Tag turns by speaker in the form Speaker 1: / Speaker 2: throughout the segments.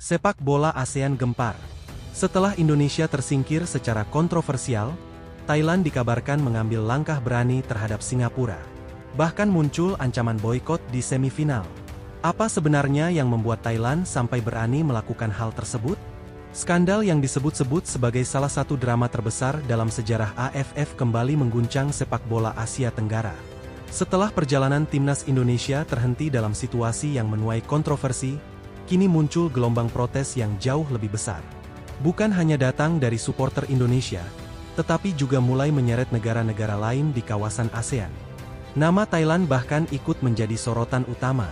Speaker 1: Sepak bola ASEAN gempar. Setelah Indonesia tersingkir secara kontroversial, Thailand dikabarkan mengambil langkah berani terhadap Singapura. Bahkan muncul ancaman boikot di semifinal. Apa sebenarnya yang membuat Thailand sampai berani melakukan hal tersebut? Skandal yang disebut-sebut sebagai salah satu drama terbesar dalam sejarah AFF kembali mengguncang sepak bola Asia Tenggara. Setelah perjalanan timnas Indonesia terhenti dalam situasi yang menuai kontroversi, kini muncul gelombang protes yang jauh lebih besar. Bukan hanya datang dari supporter Indonesia, tetapi juga mulai menyeret negara-negara lain di kawasan ASEAN. Nama Thailand bahkan ikut menjadi sorotan utama.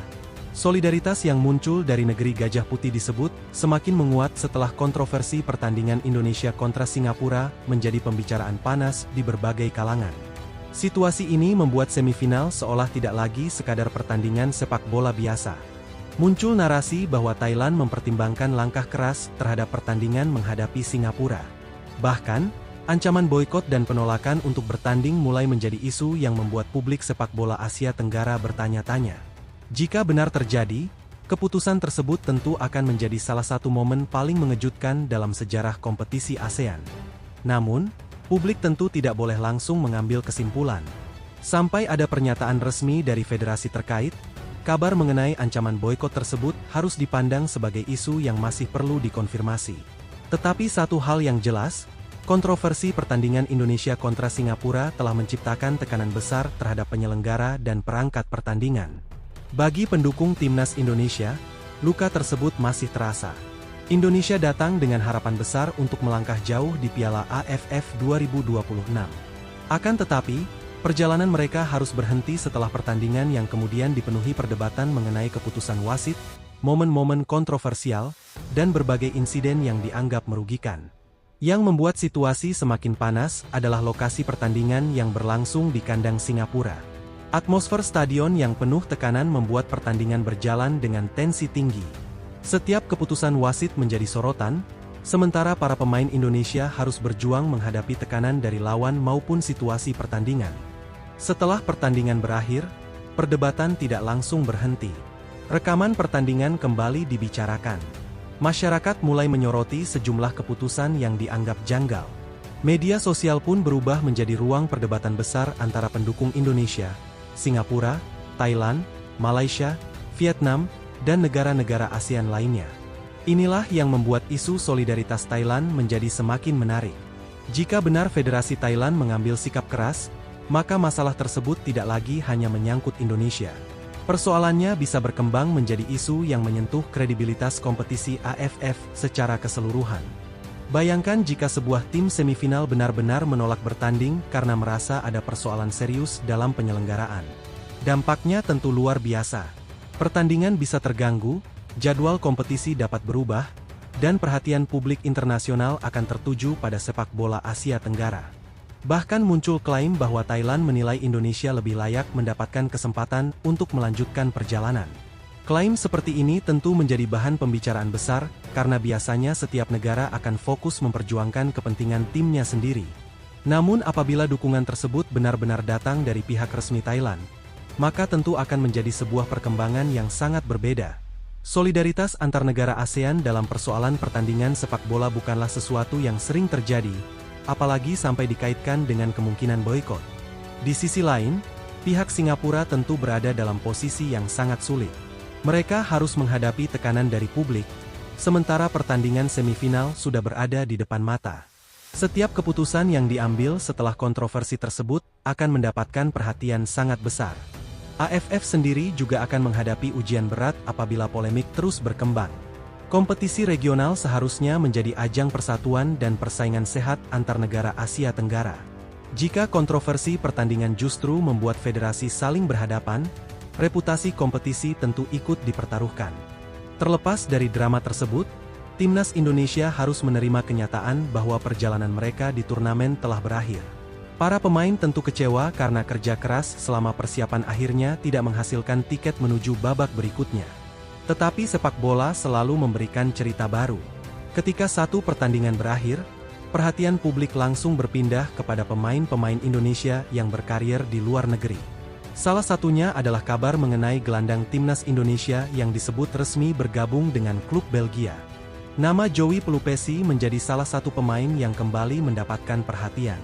Speaker 1: Solidaritas yang muncul dari negeri Gajah Putih disebut semakin menguat setelah kontroversi pertandingan Indonesia kontra Singapura menjadi pembicaraan panas di berbagai kalangan. Situasi ini membuat semifinal seolah tidak lagi sekadar pertandingan sepak bola biasa. Muncul narasi bahwa Thailand mempertimbangkan langkah keras terhadap pertandingan menghadapi Singapura. Bahkan, ancaman boikot dan penolakan untuk bertanding mulai menjadi isu yang membuat publik sepak bola Asia Tenggara bertanya-tanya. Jika benar terjadi, keputusan tersebut tentu akan menjadi salah satu momen paling mengejutkan dalam sejarah kompetisi ASEAN. Namun, publik tentu tidak boleh langsung mengambil kesimpulan. Sampai ada pernyataan resmi dari federasi terkait, kabar mengenai ancaman boikot tersebut harus dipandang sebagai isu yang masih perlu dikonfirmasi. Tetapi satu hal yang jelas, kontroversi pertandingan Indonesia kontra Singapura telah menciptakan tekanan besar terhadap penyelenggara dan perangkat pertandingan. Bagi pendukung timnas Indonesia, luka tersebut masih terasa. Indonesia datang dengan harapan besar untuk melangkah jauh di Piala AFF 2026. Akan tetapi, perjalanan mereka harus berhenti setelah pertandingan yang kemudian dipenuhi perdebatan mengenai keputusan wasit, momen-momen kontroversial, dan berbagai insiden yang dianggap merugikan. Yang membuat situasi semakin panas adalah lokasi pertandingan yang berlangsung di kandang Singapura. Atmosfer stadion yang penuh tekanan membuat pertandingan berjalan dengan tensi tinggi. Setiap keputusan wasit menjadi sorotan, sementara para pemain Indonesia harus berjuang menghadapi tekanan dari lawan maupun situasi pertandingan. Setelah pertandingan berakhir, perdebatan tidak langsung berhenti. Rekaman pertandingan kembali dibicarakan. Masyarakat mulai menyoroti sejumlah keputusan yang dianggap janggal. Media sosial pun berubah menjadi ruang perdebatan besar antara pendukung Indonesia, Singapura, Thailand, Malaysia, Vietnam, dan negara-negara ASEAN lainnya. Inilah yang membuat isu solidaritas Thailand menjadi semakin menarik. Jika benar Federasi Thailand mengambil sikap keras, maka masalah tersebut tidak lagi hanya menyangkut Indonesia. Persoalannya bisa berkembang menjadi isu yang menyentuh kredibilitas kompetisi AFF secara keseluruhan. Bayangkan jika sebuah tim semifinal benar-benar menolak bertanding karena merasa ada persoalan serius dalam penyelenggaraan. Dampaknya tentu luar biasa. Pertandingan bisa terganggu, jadwal kompetisi dapat berubah, dan perhatian publik internasional akan tertuju pada sepak bola Asia Tenggara. Bahkan muncul klaim bahwa Thailand menilai Indonesia lebih layak mendapatkan kesempatan untuk melanjutkan perjalanan. Klaim seperti ini tentu menjadi bahan pembicaraan besar, karena biasanya setiap negara akan fokus memperjuangkan kepentingan timnya sendiri. Namun apabila dukungan tersebut benar-benar datang dari pihak resmi Thailand, maka tentu akan menjadi sebuah perkembangan yang sangat berbeda. Solidaritas antar negara ASEAN dalam persoalan pertandingan sepak bola bukanlah sesuatu yang sering terjadi, apalagi sampai dikaitkan dengan kemungkinan boikot. Di sisi lain, pihak Singapura tentu berada dalam posisi yang sangat sulit. Mereka harus menghadapi tekanan dari publik, sementara pertandingan semifinal sudah berada di depan mata. Setiap keputusan yang diambil setelah kontroversi tersebut akan mendapatkan perhatian sangat besar. AFF sendiri juga akan menghadapi ujian berat apabila polemik terus berkembang. Kompetisi regional seharusnya menjadi ajang persatuan dan persaingan sehat antar negara Asia Tenggara. Jika kontroversi pertandingan justru membuat federasi saling berhadapan, reputasi kompetisi tentu ikut dipertaruhkan. Terlepas dari drama tersebut, timnas Indonesia harus menerima kenyataan bahwa perjalanan mereka di turnamen telah berakhir. Para pemain tentu kecewa karena kerja keras selama persiapan akhirnya tidak menghasilkan tiket menuju babak berikutnya. Tetapi sepak bola selalu memberikan cerita baru. Ketika satu pertandingan berakhir, perhatian publik langsung berpindah kepada pemain-pemain Indonesia yang berkarir di luar negeri. Salah satunya adalah kabar mengenai gelandang timnas Indonesia yang disebut resmi bergabung dengan klub Belgia. Nama Joey Pelupesi menjadi salah satu pemain yang kembali mendapatkan perhatian.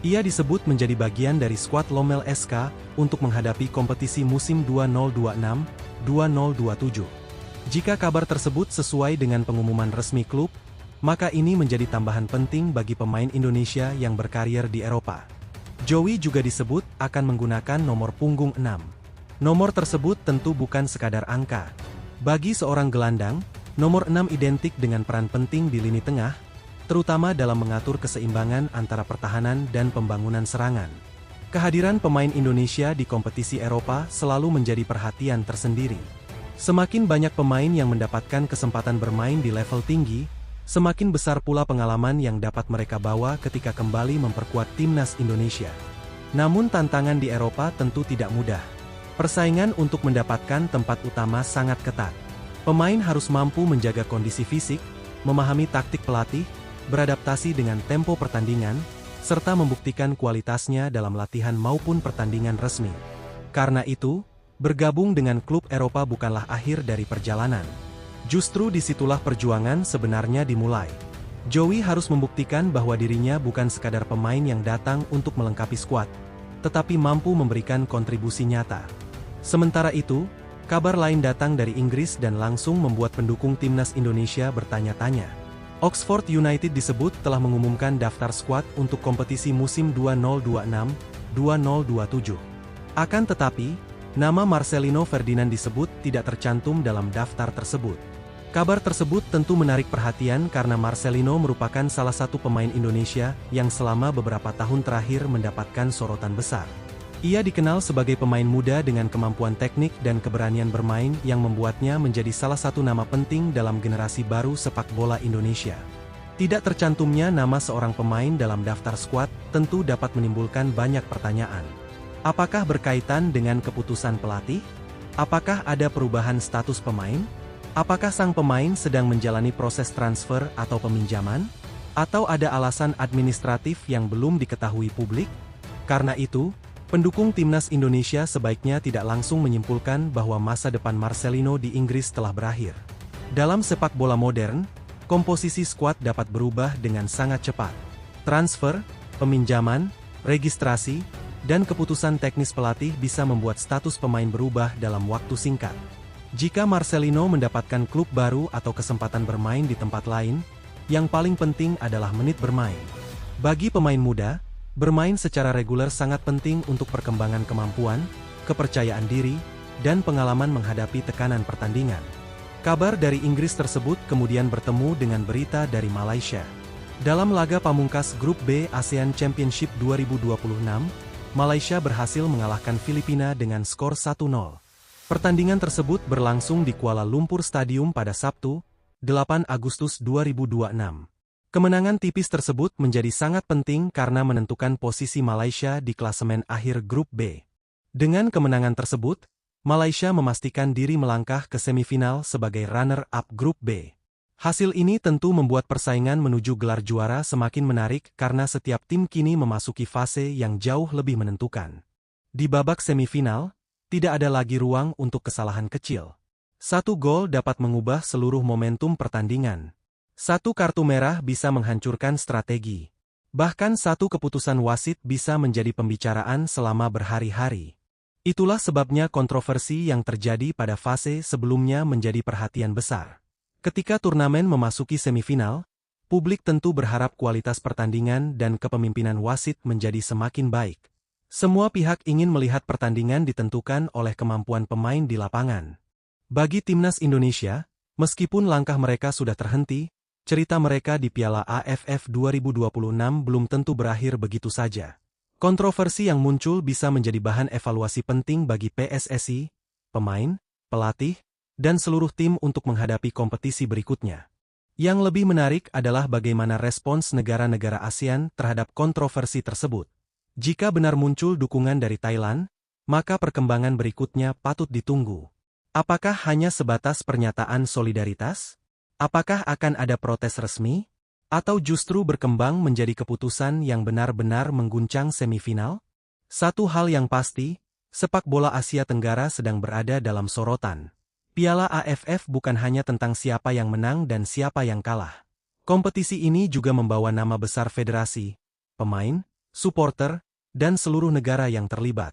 Speaker 1: Ia disebut menjadi bagian dari skuad Lommel SK untuk menghadapi kompetisi musim 2026-2027. Jika kabar tersebut sesuai dengan pengumuman resmi klub, maka ini menjadi tambahan penting bagi pemain Indonesia yang berkarir di Eropa. Joey juga disebut akan menggunakan nomor punggung 6. Nomor tersebut tentu bukan sekadar angka. Bagi seorang gelandang, nomor 6 identik dengan peran penting di lini tengah, terutama dalam mengatur keseimbangan antara pertahanan dan pembangunan serangan. Kehadiran pemain Indonesia di kompetisi Eropa selalu menjadi perhatian tersendiri. Semakin banyak pemain yang mendapatkan kesempatan bermain di level tinggi, semakin besar pula pengalaman yang dapat mereka bawa ketika kembali memperkuat timnas Indonesia. Namun tantangan di Eropa tentu tidak mudah. Persaingan untuk mendapatkan tempat utama sangat ketat. Pemain harus mampu menjaga kondisi fisik, memahami taktik pelatih, beradaptasi dengan tempo pertandingan, serta membuktikan kualitasnya dalam latihan maupun pertandingan resmi. Karena itu, bergabung dengan klub Eropa bukanlah akhir dari perjalanan. Justru disitulah perjuangan sebenarnya dimulai. Joey harus membuktikan bahwa dirinya bukan sekadar pemain yang datang untuk melengkapi skuad, tetapi mampu memberikan kontribusi nyata. Sementara itu, kabar lain datang dari Inggris dan langsung membuat pendukung timnas Indonesia bertanya-tanya. Oxford United disebut telah mengumumkan daftar skuad untuk kompetisi musim 2026-2027. Akan tetapi, nama Marcelino Ferdinand disebut tidak tercantum dalam daftar tersebut. Kabar tersebut tentu menarik perhatian karena Marcelino merupakan salah satu pemain Indonesia yang selama beberapa tahun terakhir mendapatkan sorotan besar. Ia dikenal sebagai pemain muda dengan kemampuan teknik dan keberanian bermain yang membuatnya menjadi salah satu nama penting dalam generasi baru sepak bola Indonesia. Tidak tercantumnya nama seorang pemain dalam daftar skuad tentu dapat menimbulkan banyak pertanyaan. Apakah berkaitan dengan keputusan pelatih? Apakah ada perubahan status pemain? Apakah sang pemain sedang menjalani proses transfer atau peminjaman? Atau ada alasan administratif yang belum diketahui publik? Karena itu, pendukung timnas Indonesia sebaiknya tidak langsung menyimpulkan bahwa masa depan Marcelino di Inggris telah berakhir. Dalam sepak bola modern, komposisi skuad dapat berubah dengan sangat cepat. Transfer, peminjaman, registrasi, dan keputusan teknis pelatih bisa membuat status pemain berubah dalam waktu singkat. Jika Marcelino mendapatkan klub baru atau kesempatan bermain di tempat lain, yang paling penting adalah menit bermain. Bagi pemain muda, bermain secara reguler sangat penting untuk perkembangan kemampuan, kepercayaan diri, dan pengalaman menghadapi tekanan pertandingan. Kabar dari Inggris tersebut kemudian bertemu dengan berita dari Malaysia. Dalam laga pamungkas Grup B ASEAN Championship 2026, Malaysia berhasil mengalahkan Filipina dengan skor 1-0. Pertandingan tersebut berlangsung di Kuala Lumpur Stadium pada Sabtu, 8 Agustus 2026. Kemenangan tipis tersebut menjadi sangat penting karena menentukan posisi Malaysia di klasemen akhir Grup B. Dengan kemenangan tersebut, Malaysia memastikan diri melangkah ke semifinal sebagai runner-up Grup B. Hasil ini tentu membuat persaingan menuju gelar juara semakin menarik karena setiap tim kini memasuki fase yang jauh lebih menentukan. Di babak semifinal, tidak ada lagi ruang untuk kesalahan kecil. Satu gol dapat mengubah seluruh momentum pertandingan. Satu kartu merah bisa menghancurkan strategi. Bahkan satu keputusan wasit bisa menjadi pembicaraan selama berhari-hari. Itulah sebabnya kontroversi yang terjadi pada fase sebelumnya menjadi perhatian besar. Ketika turnamen memasuki semifinal, publik tentu berharap kualitas pertandingan dan kepemimpinan wasit menjadi semakin baik. Semua pihak ingin melihat pertandingan ditentukan oleh kemampuan pemain di lapangan. Bagi timnas Indonesia, meskipun langkah mereka sudah terhenti, cerita mereka di Piala AFF 2026 belum tentu berakhir begitu saja. Kontroversi yang muncul bisa menjadi bahan evaluasi penting bagi PSSI, pemain, pelatih, dan seluruh tim untuk menghadapi kompetisi berikutnya. Yang lebih menarik adalah bagaimana respons negara-negara ASEAN terhadap kontroversi tersebut. Jika benar muncul dukungan dari Thailand, maka perkembangan berikutnya patut ditunggu. Apakah hanya sebatas pernyataan solidaritas? Apakah akan ada protes resmi? Atau justru berkembang menjadi keputusan yang benar-benar mengguncang semifinal? Satu hal yang pasti, sepak bola Asia Tenggara sedang berada dalam sorotan. Piala AFF bukan hanya tentang siapa yang menang dan siapa yang kalah. Kompetisi ini juga membawa nama besar federasi, pemain, supporter, dan seluruh negara yang terlibat.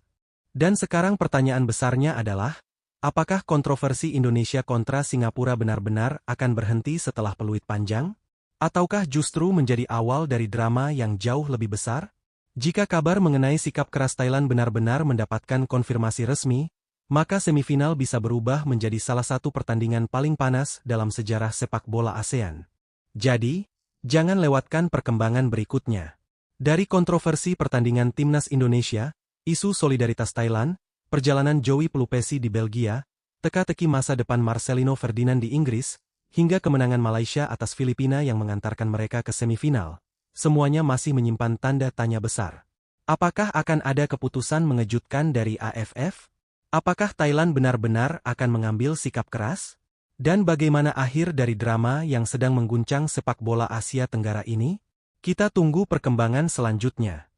Speaker 1: Dan sekarang pertanyaan besarnya adalah, apakah kontroversi Indonesia kontra Singapura benar-benar akan berhenti setelah peluit panjang? Ataukah justru menjadi awal dari drama yang jauh lebih besar? Jika kabar mengenai sikap keras Thailand benar-benar mendapatkan konfirmasi resmi, maka semifinal bisa berubah menjadi salah satu pertandingan paling panas dalam sejarah sepak bola ASEAN. Jadi, jangan lewatkan perkembangan berikutnya. Dari kontroversi pertandingan Timnas Indonesia, isu solidaritas Thailand, perjalanan Joey Pelupesi di Belgia, teka-teki masa depan Marcelino Ferdinand di Inggris, hingga kemenangan Malaysia atas Filipina yang mengantarkan mereka ke semifinal, semuanya masih menyimpan tanda tanya besar. Apakah akan ada keputusan mengejutkan dari AFF? Apakah Thailand benar-benar akan mengambil sikap keras? Dan bagaimana akhir dari drama yang sedang mengguncang sepak bola Asia Tenggara ini? Kita tunggu perkembangan selanjutnya.